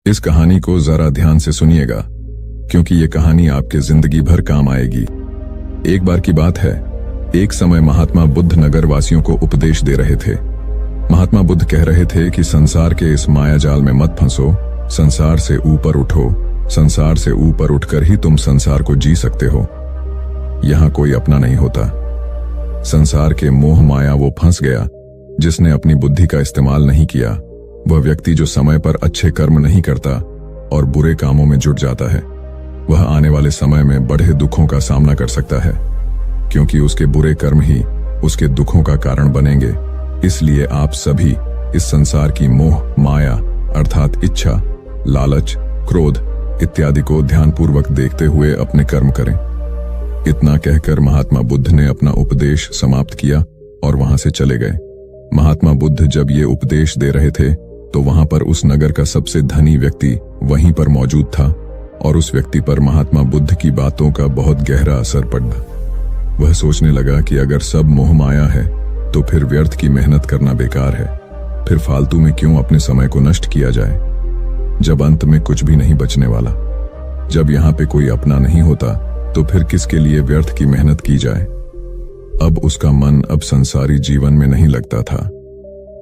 इस कहानी को जरा ध्यान से सुनिएगा, क्योंकि ये कहानी आपके जिंदगी भर काम आएगी। एक बार की बात है, एक समय महात्मा बुद्ध नगर वासियों को उपदेश दे रहे थे। महात्मा बुद्ध कह रहे थे कि संसार के इस माया जाल में मत फंसो, संसार से ऊपर उठो। संसार से ऊपर उठकर ही तुम संसार को जी सकते हो। यहां कोई अपना नहीं होता। संसार के मोह माया वो फंस गया जिसने अपनी बुद्धि का इस्तेमाल नहीं किया। वह व्यक्ति जो समय पर अच्छे कर्म नहीं करता और बुरे कामों में जुट जाता है, वह आने वाले समय में बड़े दुखों का सामना कर सकता है, क्योंकि उसके बुरे कर्म ही उसके दुखों का कारण बनेंगे। इसलिए आप सभी इस संसार की मोह माया अर्थात इच्छा, लालच, क्रोध इत्यादि को ध्यानपूर्वक देखते हुए अपने कर्म करें। इतना कहकर महात्मा बुद्ध ने अपना उपदेश समाप्त किया और वहां से चले गए। महात्मा बुद्ध जब ये उपदेश दे रहे थे तो वहां पर उस नगर का सबसे धनी व्यक्ति वहीं पर मौजूद था और उस व्यक्ति पर महात्मा बुद्ध की बातों का बहुत गहरा असर पड़ा। वह सोचने लगा कि अगर सब मोह माया है तो फिर व्यर्थ की मेहनत करना बेकार है। फिर फालतू में क्यों अपने समय को नष्ट किया जाए, जब अंत में कुछ भी नहीं बचने वाला। जब यहाँ पे कोई अपना नहीं होता तो फिर किसके लिए व्यर्थ की मेहनत की जाए। अब उसका मन अब संसारी जीवन में नहीं लगता था।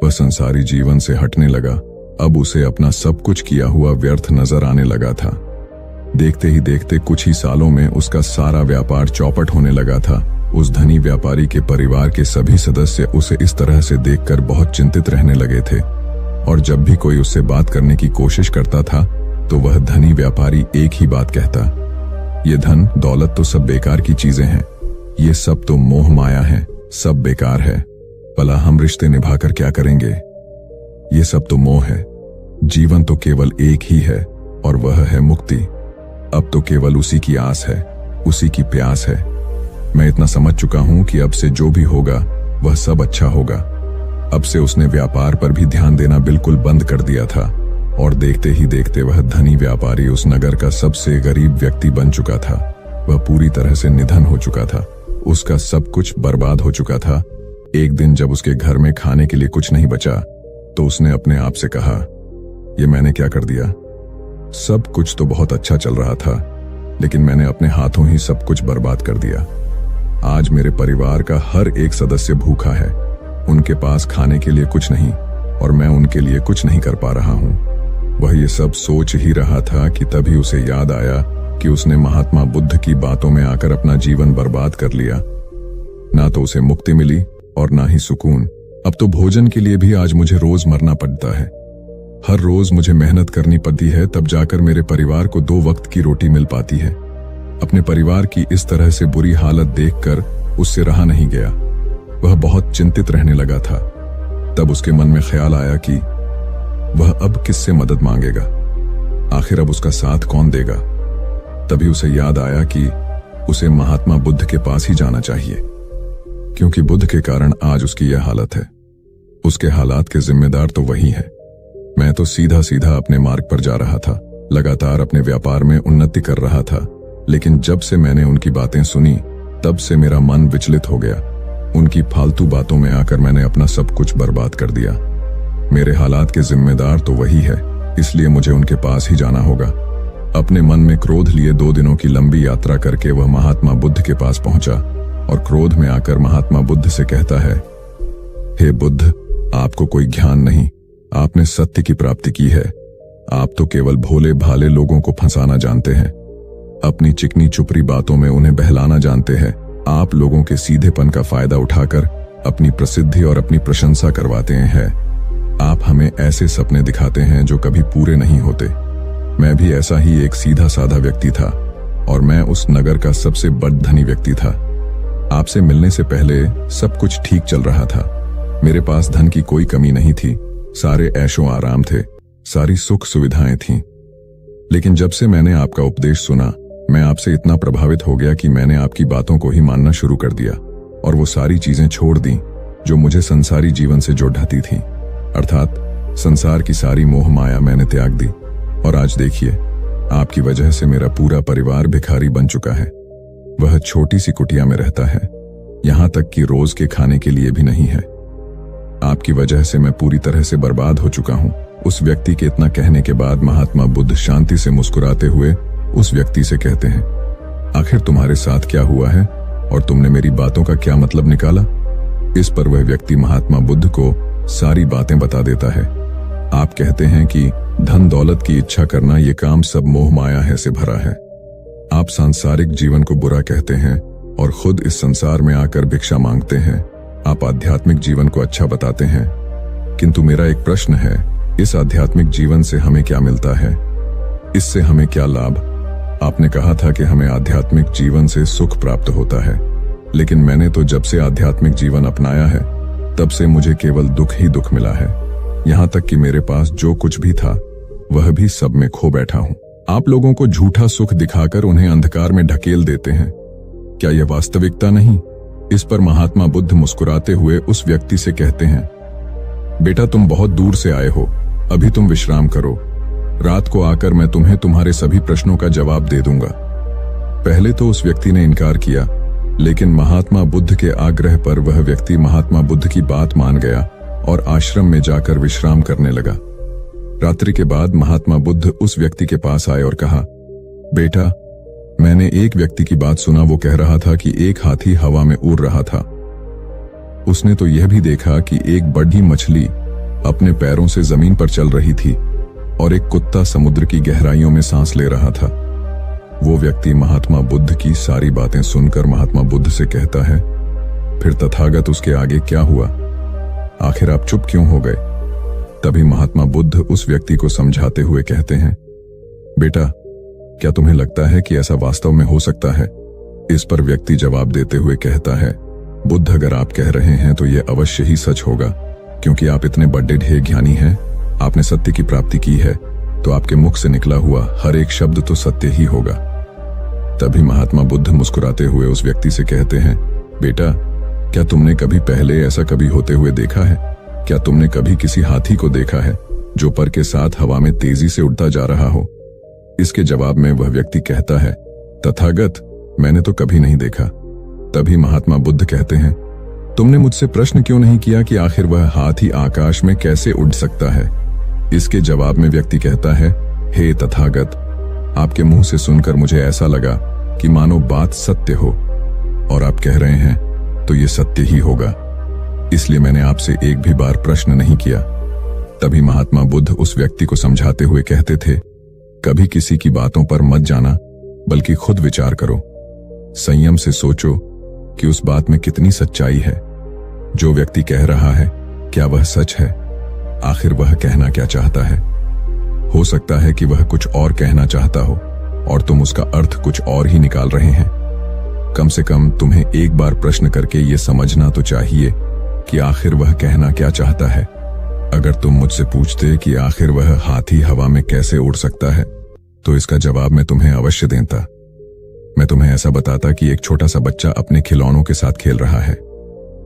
वह संसारी जीवन से हटने लगा। अब उसे अपना सब कुछ किया हुआ व्यर्थ नजर आने लगा था। देखते ही देखते कुछ ही सालों में उसका सारा व्यापार चौपट होने लगा था। उस धनी व्यापारी के परिवार के सभी सदस्य उसे इस तरह से देखकर बहुत चिंतित रहने लगे थे, और जब भी कोई उससे बात करने की कोशिश करता था तो वह धनी व्यापारी एक ही बात कहता, ये धन दौलत तो सब बेकार की चीजें हैं, ये सब तो मोह माया है, सब बेकार है। भला हम रिश्ते निभाकर क्या करेंगे, ये सब तो मोह है। जीवन तो केवल एक ही है और वह है मुक्ति। अब तो केवल उसी की आस है, उसी की प्यास है। मैं इतना समझ चुका हूं कि अब से जो भी होगा वह सब अच्छा होगा। अब से उसने व्यापार पर भी ध्यान देना बिल्कुल बंद कर दिया था, और देखते ही देखते वह धनी व्यापारी उस नगर का सबसे गरीब व्यक्ति बन चुका था। वह पूरी तरह से निधन हो चुका था। उसका सब कुछ बर्बाद हो चुका था। एक दिन जब उसके घर में खाने के लिए कुछ नहीं बचा तो उसने अपने आप से कहा, ये मैंने क्या कर दिया। सब कुछ तो बहुत अच्छा चल रहा था, लेकिन मैंने अपने हाथों ही सब कुछ बर्बाद कर दिया। आज मेरे परिवार का हर एक सदस्य भूखा है। उनके पास खाने के लिए कुछ नहीं और मैं उनके लिए कुछ नहीं कर पा रहा हूं। वह ये सब सोच ही रहा था कि तभी उसे याद आया कि उसने महात्मा बुद्ध की बातों में आकर अपना जीवन बर्बाद कर लिया। ना तो उसे मुक्ति मिली और ना ही सुकून। अब तो भोजन के लिए भी आज मुझे रोज मरना पड़ता है। हर रोज मुझे मेहनत करनी पड़ती है, तब जाकर मेरे परिवार को 2 वक्त की रोटी मिल पाती है। अपने परिवार की इस तरह से बुरी हालत देखकर उससे रहा नहीं गया। वह बहुत चिंतित रहने लगा था। तब उसके मन में ख्याल आया कि वह अब किससे मदद मांगेगा, आखिर अब उसका साथ कौन देगा। तभी उसे याद आया कि उसे महात्मा बुद्ध के पास ही जाना चाहिए, क्योंकि बुद्ध के कारण आज उसकी यह हालत है। उसके हालात के जिम्मेदार तो वही है। मैं तो सीधा सीधा अपने मार्ग पर जा रहा था, लगातार अपने व्यापार में उन्नति कर रहा था, लेकिन जब से मैंने उनकी बातें सुनी तब से मेरा मन विचलित हो गया। उनकी फालतू बातों में आकर मैंने अपना सब कुछ बर्बाद कर दिया। मेरे हालात के जिम्मेदार तो वही है, इसलिए मुझे उनके पास ही जाना होगा। अपने मन में क्रोध लिए 2 दिनों की लंबी यात्रा करके वह महात्मा बुद्ध के पास पहुंचा और क्रोध में आकर महात्मा बुद्ध से कहता है, हे बुद्ध, आपको कोई ज्ञान नहीं। आपने सत्य की प्राप्ति की है। आप तो केवल भोले भाले लोगों को फंसाना जानते हैं। अपनी चिकनी चुपड़ी बातों में उन्हें बहलाना जानते हैं। आप लोगों के सीधेपन का फायदा उठाकर अपनी प्रसिद्धि और अपनी प्रशंसा करवाते हैं। आप हमें ऐसे सपने दिखाते हैं जो कभी पूरे नहीं होते। मैं भी ऐसा ही एक सीधा साधा व्यक्ति था और मैं उस नगर का सबसे बड़ धनी व्यक्ति था। आपसे मिलने से पहले सब कुछ ठीक चल रहा था। मेरे पास धन की कोई कमी नहीं थी। सारे ऐशो आराम थे, सारी सुख सुविधाएं थीं। लेकिन जब से मैंने आपका उपदेश सुना, मैं आपसे इतना प्रभावित हो गया कि मैंने आपकी बातों को ही मानना शुरू कर दिया और वो सारी चीजें छोड़ दी जो मुझे संसारी जीवन से जोड़ती थीं। अर्थात संसार की सारी मोह माया मैंने त्याग दी। और आज देखिए, आपकी वजह से मेरा पूरा परिवार भिखारी बन चुका है। वह छोटी सी कुटिया में रहता है, यहां तक कि रोज के खाने के लिए भी नहीं है। आपकी वजह से मैं पूरी तरह से बर्बाद हो चुका हूँ। उस व्यक्ति के इतना कहने के बाद महात्मा बुद्ध शांति से मुस्कुराते हुए उस व्यक्ति से कहते हैं, आखिर तुम्हारे साथ क्या हुआ है और तुमने मेरी बातों का क्या मतलब निकाला? इस पर वह व्यक्ति महात्मा बुद्ध को सारी बातें बता देता है। आप कहते हैं कि धन दौलत की इच्छा करना ये काम सब मोह माया है से भरा है। आप सांसारिक जीवन को बुरा कहते हैं और खुद इस संसार में आकर भिक्षा मांगते हैं। आप आध्यात्मिक जीवन को अच्छा बताते हैं, किंतु मेरा एक प्रश्न है, इस आध्यात्मिक जीवन से हमें क्या मिलता है? इससे हमें क्या लाभ? आपने कहा था कि हमें आध्यात्मिक जीवन से सुख प्राप्त होता है, लेकिन मैंने तो जब से आध्यात्मिक जीवन अपनाया है तब से मुझे केवल दुख ही दुख मिला है। यहाँ तक कि मेरे पास जो कुछ भी था वह भी सब में खो बैठा हूँ। आप लोगों को झूठा सुख दिखाकर उन्हें अंधकार में ढकेल देते हैं। क्या यह वास्तविकता नहीं? इस पर महात्मा बुद्ध मुस्कुराते हुए उस व्यक्ति से कहते हैं, बेटा तुम बहुत दूर से आए हो, अभी तुम विश्राम करो। रात को आकर मैं तुम्हें तुम्हारे सभी प्रश्नों का जवाब दे दूंगा। पहले तो उस व्यक्ति ने इनकार किया, लेकिन महात्मा बुद्ध के आग्रह पर वह व्यक्ति महात्मा बुद्ध की बात मान गया और आश्रम में जाकर विश्राम करने लगा। रात्रि के बाद महात्मा बुद्ध उस व्यक्ति के पास आए और कहा, बेटा मैंने एक व्यक्ति की बात सुना, वो कह रहा था कि एक हाथी हवा में उड़ रहा था। उसने तो यह भी देखा कि एक बड़ी मछली अपने पैरों से जमीन पर चल रही थी और एक कुत्ता समुद्र की गहराइयों में सांस ले रहा था। वो व्यक्ति महात्मा बुद्ध की सारी बातें सुनकर महात्मा बुद्ध से कहता है, फिर तथागत उसके आगे क्या हुआ? आखिर आप चुप क्यों हो गए? तभी महात्मा बुद्ध उस व्यक्ति को समझाते हुए कहते हैं, बेटा क्या तुम्हें लगता है कि ऐसा वास्तव में हो सकता है? इस पर व्यक्ति जवाब देते हुए कहता है, बुद्ध अगर आप कह रहे हैं तो यह अवश्य ही सच होगा, क्योंकि आप इतने बड़े ढेर ज्ञानी हैं, आपने सत्य की प्राप्ति की है, तो आपके मुख से निकला हुआ हर एक शब्द तो सत्य ही होगा। तभी महात्मा बुद्ध मुस्कुराते हुए उस व्यक्ति से कहते हैं, बेटा क्या तुमने कभी पहले ऐसा कभी होते हुए देखा है? क्या तुमने कभी किसी हाथी को देखा है जो पर के साथ हवा में तेजी से उड़ता जा रहा हो? इसके जवाब में वह व्यक्ति कहता है, तथागत मैंने तो कभी नहीं देखा। तभी महात्मा बुद्ध कहते हैं, तुमने मुझसे प्रश्न क्यों नहीं किया कि आखिर वह हाथी आकाश में कैसे उड़ सकता है? इसके जवाब में व्यक्ति कहता है, हे तथागत, आपके मुंह से सुनकर मुझे ऐसा लगा कि मानो बात सत्य हो, और आप कह रहे हैं तो ये सत्य ही होगा, इसलिए मैंने आपसे एक भी बार प्रश्न नहीं किया। तभी महात्मा बुद्ध उस व्यक्ति को समझाते हुए कहते थे, कभी किसी की बातों पर मत जाना, बल्कि खुद विचार करो, संयम से सोचो कि उस बात में कितनी सच्चाई है। जो व्यक्ति कह रहा है क्या वह सच है? आखिर वह कहना क्या चाहता है? हो सकता है कि वह कुछ और कहना चाहता हो और तुम उसका अर्थ कुछ और ही निकाल रहे हैं। कम से कम तुम्हें एक बार प्रश्न करके ये समझना तो चाहिए कि आखिर वह कहना क्या चाहता है। अगर तुम मुझसे पूछते कि आखिर वह हाथी हवा में कैसे उड़ सकता है, तो इसका जवाब मैं तुम्हें अवश्य देता। मैं तुम्हें ऐसा बताता कि एक छोटा सा बच्चा अपने खिलौनों के साथ खेल रहा है,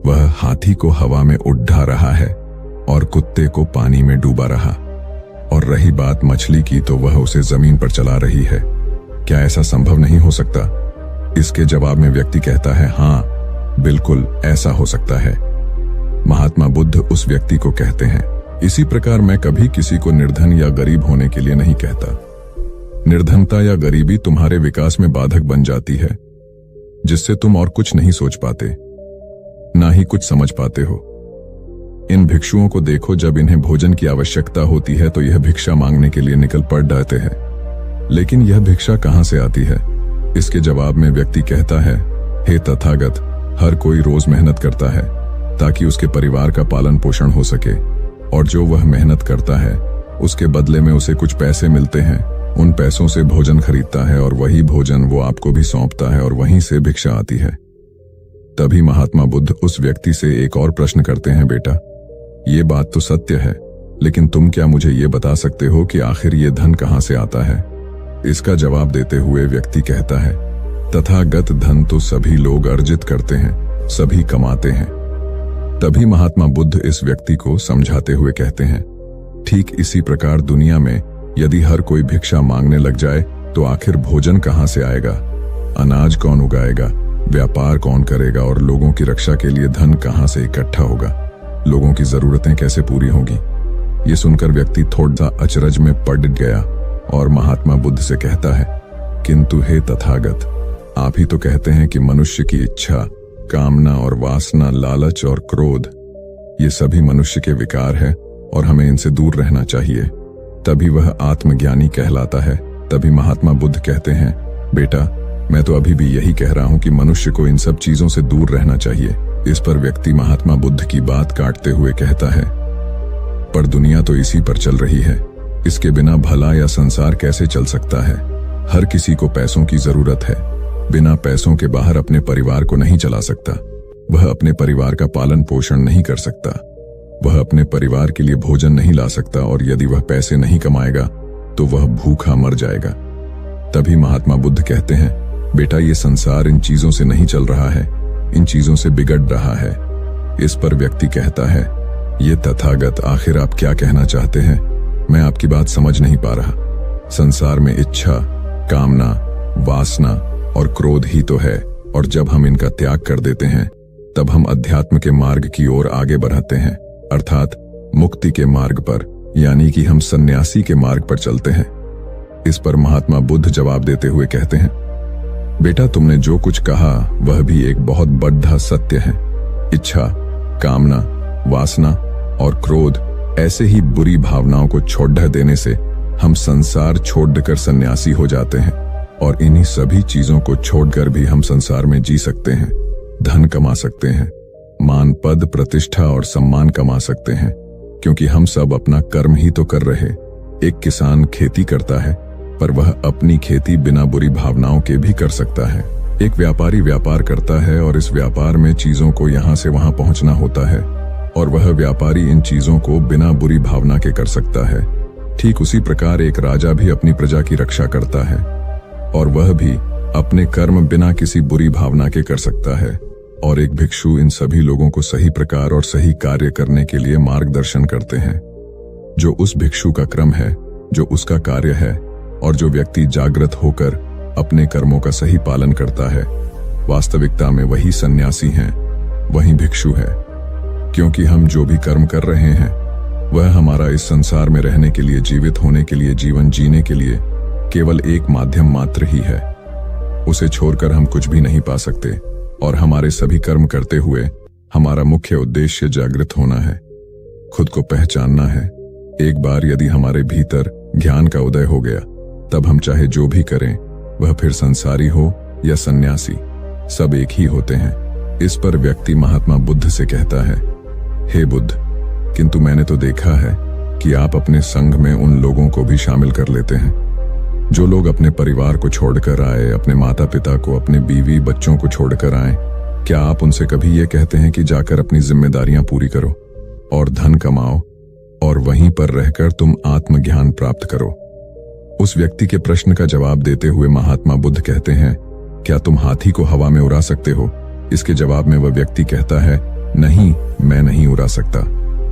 वह हाथी को हवा में उड़ा रहा है और कुत्ते को पानी में डूबा रहा, और रही बात मछली की तो वह उसे जमीन पर चला रही है। क्या ऐसा संभव नहीं हो सकता? इसके जवाब में व्यक्ति कहता है, हाँ बिल्कुल ऐसा हो सकता है। महात्मा बुद्ध उस व्यक्ति को कहते हैं, इसी प्रकार मैं कभी किसी को निर्धन या गरीब होने के लिए नहीं कहता। निर्धनता या गरीबी तुम्हारे विकास में बाधक बन जाती है, जिससे तुम और कुछ नहीं सोच पाते, ना ही कुछ समझ पाते हो। इन भिक्षुओं को देखो, जब इन्हें भोजन की आवश्यकता होती है तो यह भिक्षा मांगने के लिए निकल पड़ जाते हैं, लेकिन यह भिक्षा कहां से आती है? इसके जवाब में व्यक्ति कहता है, हे तथागत, हर कोई रोज मेहनत करता है ताकि उसके परिवार का पालन पोषण हो सके, और जो वह मेहनत करता है उसके बदले में उसे कुछ पैसे मिलते हैं। उन पैसों से भोजन खरीदता है और वही भोजन वो आपको भी सौंपता है, और वहीं से भिक्षा आती है। तभी महात्मा बुद्ध उस व्यक्ति से एक और प्रश्न करते हैं, बेटा ये बात तो सत्य है, लेकिन तुम क्या मुझे ये बता सकते हो कि आखिर ये धन कहां से आता है? इसका जवाब देते हुए व्यक्ति कहता है, तथागत धन तो सभी लोग अर्जित करते हैं, सभी कमाते हैं। तभी महात्मा बुद्ध इस व्यक्ति को समझाते हुए कहते हैं, ठीक इसी प्रकार दुनिया में यदि हर कोई भिक्षा मांगने लग जाए तो आखिर भोजन कहां से आएगा? अनाज कौन उगाएगा? व्यापार कौन करेगा? और लोगों की रक्षा के लिए धन कहां से इकट्ठा होगा? लोगों की जरूरतें कैसे पूरी होगी। ये सुनकर व्यक्ति थोड़ा अचरज में पड़ गया और महात्मा बुद्ध से कहता है, किंतु हे तथागत, आप ही तो कहते हैं कि मनुष्य की इच्छा, कामना और वासना, लालच और क्रोध, ये सभी मनुष्य के विकार है और हमें इनसे दूर रहना चाहिए, तभी वह आत्मज्ञानी कहलाता है। तभी महात्मा बुद्ध कहते हैं, बेटा, मैं तो अभी भी यही कह रहा हूं कि मनुष्य को इन सब चीजों से दूर रहना चाहिए। इस पर व्यक्ति महात्मा बुद्ध की बात काटते हुए कहता है, पर दुनिया तो इसी पर चल रही है, इसके बिना भला या संसार कैसे चल सकता है। हर किसी को पैसों की जरूरत है, बिना पैसों के बाहर अपने परिवार को नहीं चला सकता। वह अपने परिवार का पालन पोषण नहीं कर सकता, वह अपने परिवार के लिए भोजन नहीं ला सकता, और यदि वह पैसे नहीं कमाएगा तो वह भूखा मर जाएगा। तभी महात्मा बुद्ध कहते हैं, बेटा, ये संसार इन चीजों से नहीं चल रहा है, इन चीजों से बिगड़ रहा है। इस पर व्यक्ति कहता है, ये तथागत, आखिर आप क्या कहना चाहते हैं? मैं आपकी बात समझ नहीं पा रहा। संसार में इच्छा, कामना, वासना और क्रोध ही तो है, और जब हम इनका त्याग कर देते हैं तब हम अध्यात्म के मार्ग की ओर आगे बढ़ते हैं, अर्थात मुक्ति के मार्ग पर, यानी कि हम सन्यासी के मार्ग पर चलते हैं। इस पर महात्मा बुद्ध जवाब देते हुए कहते हैं, बेटा, तुमने जो कुछ कहा वह भी एक बहुत बड़ा सत्य है। इच्छा, कामना, वासना और क्रोध, ऐसे ही बुरी भावनाओं को छोड़ देने से हम संसार छोड़कर सन्यासी हो जाते हैं, और इन्हीं सभी चीजों को छोड़कर भी हम संसार में जी सकते हैं, धन कमा सकते हैं, मान, पद, प्रतिष्ठा और सम्मान कमा सकते हैं, क्योंकि हम सब अपना कर्म ही तो कर रहे। एक किसान खेती करता है, पर वह अपनी खेती बिना बुरी भावनाओं के भी कर सकता है। एक व्यापारी व्यापार करता है और इस व्यापार में चीजों को यहां से वहां पहुंचना होता है, और वह व्यापारी इन चीजों को बिना बुरी भावना के कर सकता है। ठीक उसी प्रकार एक राजा भी अपनी प्रजा की रक्षा करता है, और वह भी अपने कर्म बिना किसी बुरी भावना के कर सकता है। और एक भिक्षु इन सभी लोगों को सही प्रकार और सही कार्य करने के लिए मार्गदर्शन करते हैं। जो उस भिक्षु का क्रम है, जो उसका कार्य है, और जो व्यक्ति जागृत होकर अपने कर्मों का सही पालन करता है, वास्तविकता में वही सन्यासी हैं, वही भिक्षु है। क्योंकि हम जो भी कर्म कर रहे हैं वह हमारा इस संसार में रहने के लिए, जीवित होने के लिए, जीवन जीने के लिए केवल एक माध्यम मात्र ही है। उसे छोड़कर हम कुछ भी नहीं पा सकते, और हमारे सभी कर्म करते हुए हमारा मुख्य उद्देश्य जागृत होना है, खुद को पहचानना है। एक बार यदि हमारे भीतर ज्ञान का उदय हो गया, तब हम चाहे जो भी करें, वह फिर संसारी हो या सन्यासी, सब एक ही होते हैं। इस पर व्यक्ति महात्मा बुद्ध से कहता है, हे बुद्ध, किंतु मैंने तो देखा है कि आप अपने संघ में उन लोगों को भी शामिल कर लेते हैं जो लोग अपने परिवार को छोड़कर आए, अपने माता पिता को, अपने बीवी बच्चों को छोड़कर आए। क्या आप उनसे कभी ये कहते हैं कि जाकर अपनी जिम्मेदारियां पूरी करो और धन कमाओ, और वहीं पर रहकर तुम आत्मज्ञान प्राप्त करो? उस व्यक्ति के प्रश्न का जवाब देते हुए महात्मा बुद्ध कहते हैं, क्या तुम हाथी को हवा में उड़ा सकते हो? इसके जवाब में वह व्यक्ति कहता है, नहीं, मैं नहीं उड़ा सकता।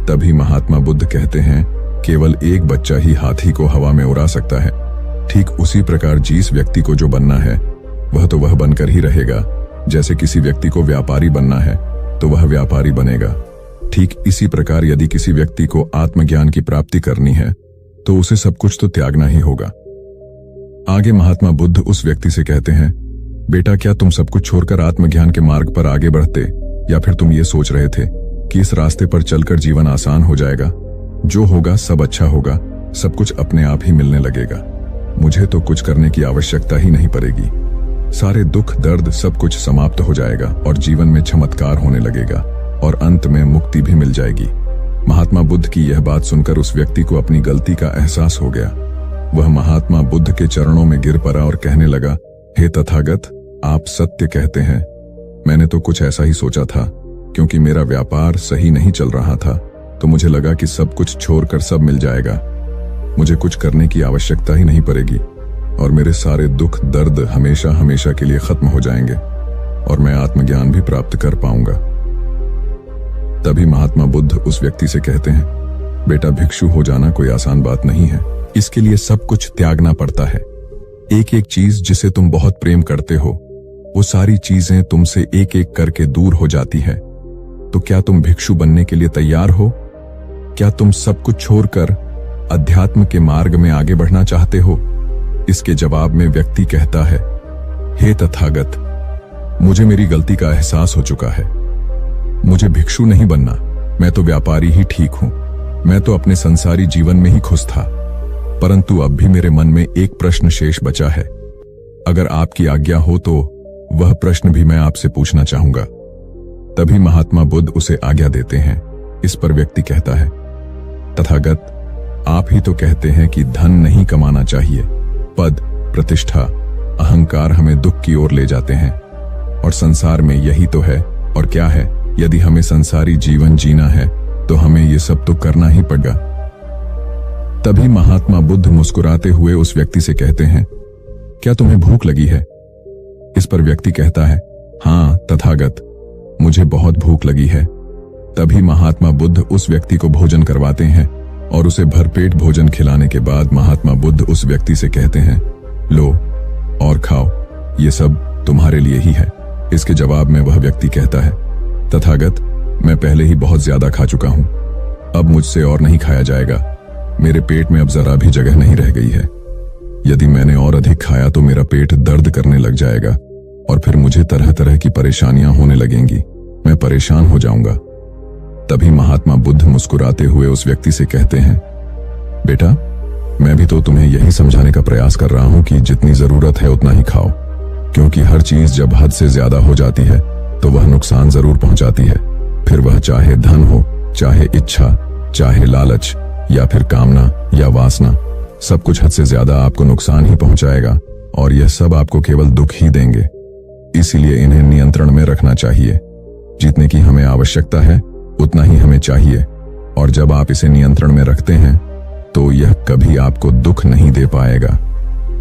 तभी महात्मा बुद्ध कहते हैं, केवल एक बच्चा ही हाथी को हवा में उड़ा सकता है। ठीक उसी प्रकार जिस व्यक्ति को जो बनना है वह तो वह बनकर ही रहेगा। जैसे किसी व्यक्ति को व्यापारी बनना है तो वह व्यापारी बनेगा, ठीक इसी प्रकार यदि किसी व्यक्ति को आत्मज्ञान की प्राप्ति करनी है तो उसे सब कुछ तो त्यागना ही होगा। आगे महात्मा बुद्ध उस व्यक्ति से कहते हैं, बेटा, क्या तुम सब कुछ छोड़कर आत्मज्ञान के मार्ग पर आगे बढ़ते, या फिर तुम ये सोच रहे थे कि इस रास्ते पर चलकर जीवन आसान हो जाएगा, जो होगा सब अच्छा होगा, सब कुछ अपने आप ही मिलने लगेगा, मुझे तो कुछ करने की आवश्यकता ही नहीं पड़ेगी, सारे दुख दर्द सब कुछ समाप्त हो जाएगा और जीवन में चमत्कार होने लगेगा और अंत में मुक्ति भी मिल जाएगी। महात्मा बुद्ध की यह बात सुनकर उस व्यक्ति को अपनी गलती का एहसास हो गया। वह महात्मा बुद्ध के चरणों में गिर पड़ा और कहने लगा, हे तथागत, आप सत्य कहते हैं। मैंने तो कुछ ऐसा ही सोचा था, क्योंकि मेरा व्यापार सही नहीं चल रहा था तो मुझे लगा कि सब कुछ छोड़कर सब मिल जाएगा, मुझे कुछ करने की आवश्यकता ही नहीं पड़ेगी और मेरे सारे दुख दर्द हमेशा हमेशा के लिए खत्म हो जाएंगे और मैं आत्मज्ञान भी प्राप्त कर पाऊंगा। तभी महात्मा बुद्ध उस व्यक्ति से कहते हैं, बेटा, भिक्षु हो जाना कोई आसान बात नहीं है, इसके लिए सब कुछ त्यागना पड़ता है। एक एक चीज जिसे तुम बहुत प्रेम करते हो, वो सारी चीजें तुमसे एक एक करके दूर हो जाती है। तो क्या तुम भिक्षु बनने के लिए तैयार हो? क्या तुम सब कुछ छोड़कर अध्यात्म के मार्ग में आगे बढ़ना चाहते हो? इसके जवाब में व्यक्ति कहता है, हे तथागत, मुझे मेरी गलती का एहसास हो चुका है। मुझे भिक्षु नहीं बनना, मैं तो व्यापारी ही ठीक हूं। मैं तो अपने संसारी जीवन में ही खुश था। परंतु अब भी मेरे मन में एक प्रश्न शेष बचा है। अगर आपकी आज्ञा हो तो वह प्रश्न भी मैं आपसे पूछना चाहूंगा। तभी महात्मा बुद्ध उसे आज्ञा देते हैं। इस पर व्यक्ति कहता है, तथागत, आप ही तो कहते हैं कि धन नहीं कमाना चाहिए। पद, प्रतिष्ठा, अहंकार हमें दुख की ओर ले जाते हैं। और संसार में यही तो है। और क्या है, यदि हमें संसारी जीवन जीना है तो हमें ये सब तो करना ही पड़ेगा। तभी महात्मा बुद्ध मुस्कुराते हुए उस व्यक्ति से कहते हैं, क्या तुम्हें भूख लगी है? इस पर व्यक्ति कहता है, हाँ तथागत, मुझे बहुत भूख लगी है। तभी महात्मा बुद्ध उस व्यक्ति को भोजन करवाते हैं और उसे भरपेट भोजन खिलाने के बाद महात्मा बुद्ध उस व्यक्ति से कहते हैं, लो और खाओ, ये सब तुम्हारे लिए ही है। इसके जवाब में वह व्यक्ति कहता है, तथागत, मैं पहले ही बहुत ज्यादा खा चुका हूं, अब मुझसे और नहीं खाया जाएगा। मेरे पेट में अब जरा भी जगह नहीं रह गई है। यदि मैंने और अधिक खाया तो मेरा पेट दर्द करने लग जाएगा और फिर मुझे तरह तरह की परेशानियां होने लगेंगी। मैं परेशान हो जाऊंगा। तभी महात्मा बुद्ध मुस्कुराते हुए उस व्यक्ति से कहते हैं, बेटा, मैं भी तो तुम्हें यही समझाने का प्रयास कर रहा हूं कि जितनी जरूरत है उतना ही खाओ, क्योंकि हर चीज जब हद से ज्यादा हो जाती है तो वह नुकसान जरूर पहुंचाती है। फिर वह चाहे धन हो, चाहे इच्छा, चाहे लालच, या फिर कामना या वासना, सब कुछ हद से ज्यादा आपको नुकसान ही पहुंचाएगा और यह सब आपको केवल दुख ही देंगे। इसीलिए इन्हें नियंत्रण में रखना चाहिए। जितने की हमें आवश्यकता है उतना ही हमें चाहिए, और जब आप इसे नियंत्रण में रखते हैं तो यह कभी आपको दुख नहीं दे पाएगा।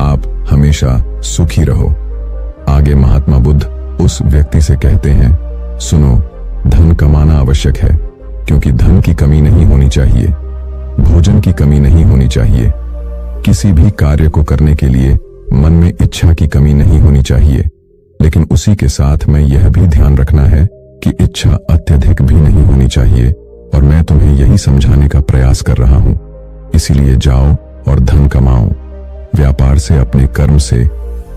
आप हमेशा सुखी रहो। आगे महात्मा बुद्ध उस व्यक्ति से कहते हैं, सुनो, धन कमाना आवश्यक है, क्योंकि धन की कमी नहीं होनी चाहिए, भोजन की कमी नहीं होनी चाहिए, किसी भी कार्य को करने के लिए मन में इच्छा की कमी नहीं होनी चाहिए। लेकिन उसी के साथ में यह भी ध्यान रखना है कि इच्छा अत्यधिक भी नहीं होनी चाहिए, और मैं तुम्हें यही समझाने का प्रयास कर रहा हूं। इसीलिए जाओ और धन कमाओ। व्यापार से, अपने कर्म से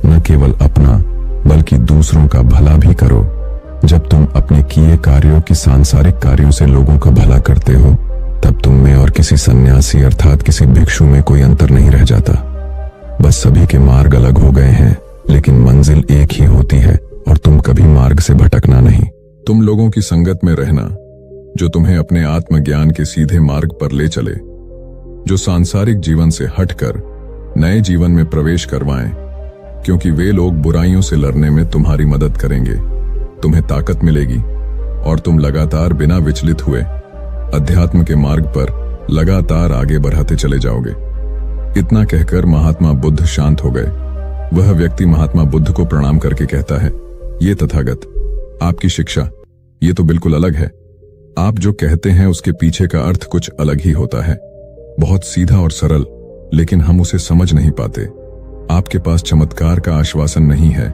न केवल अपना बल्कि दूसरों का भला भी करो। जब तुम अपने किए कार्यों की सांसारिक कार्यों से लोगों का भला करते हो, तब तुम में और किसी सन्यासी अर्थात किसी भिक्षु में कोई अंतर नहीं रह जाता। बस सभी के मार्ग अलग हो गए हैं, लेकिन मंजिल एक ही होती है, और तुम कभी मार्ग से भटकना नहीं। तुम लोगों की संगत में रहना जो तुम्हें अपने आत्मज्ञान के सीधे मार्ग पर ले चले, जो सांसारिक जीवन से हटकर नए जीवन में प्रवेश करवाएं, क्योंकि वे लोग बुराइयों से लड़ने में तुम्हारी मदद करेंगे। तुम्हें ताकत मिलेगी और तुम लगातार बिना विचलित हुए अध्यात्म के मार्ग पर लगातार आगे बढ़ाते चले जाओगे। इतना कहकर महात्मा बुद्ध शांत हो गए। वह व्यक्ति महात्मा बुद्ध को प्रणाम करके कहता है, ये तथागत, आपकी शिक्षा ये तो बिल्कुल अलग है। आप जो कहते हैं उसके पीछे का अर्थ कुछ अलग ही होता है, बहुत सीधा और सरल, लेकिन हम उसे समझ नहीं पाते। आपके पास चमत्कार का आश्वासन नहीं है,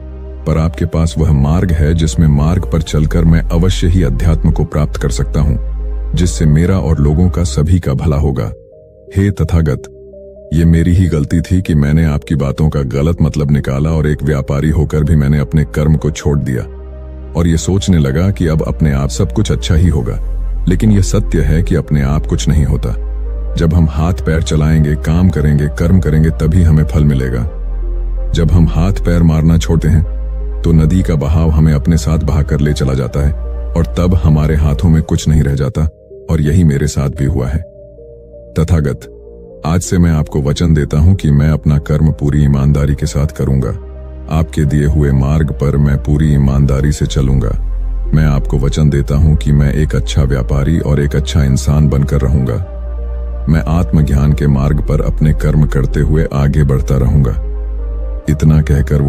पर आपके पास वह मार्ग है जिसमें मार्ग पर चलकर मैं अवश्य ही अध्यात्म को प्राप्त कर सकता हूं, जिससे मेरा और लोगों का सभी का भला होगा। हे तथागत, ये मेरी ही गलती थी कि मैंने आपकी बातों का गलत मतलब निकाला और एक व्यापारी होकर भी मैंने अपने कर्म को छोड़ दिया और ये सोचने लगा कि अब अपने आप सब कुछ अच्छा ही होगा। लेकिन यह सत्य है कि अपने आप कुछ नहीं होता। जब हम हाथ पैर चलाएंगे, काम करेंगे, कर्म करेंगे, तभी हमें फल मिलेगा। जब हम हाथ पैर मारना छोड़ते हैं तो नदी का बहाव हमें अपने साथ बहा कर ले चला जाता है और तब हमारे हाथों में कुछ नहीं रह जाता, और यही मेरे साथ भी हुआ है। तथागत, आज से मैं आपको वचन देता हूं कि मैं अपना कर्म पूरी ईमानदारी के साथ करूंगा। आपके दिए हुए मार्ग पर मैं पूरी ईमानदारी से चलूंगा। मैं आपको वचन देता हूं कि मैं एक अच्छा व्यापारी और एक अच्छा इंसान बनकर रहूंगा। मैं आत्मज्ञान के मार्ग पर अपने कर्म करते हुए आगे बढ़ता रहूंगा। इतना कहकर वो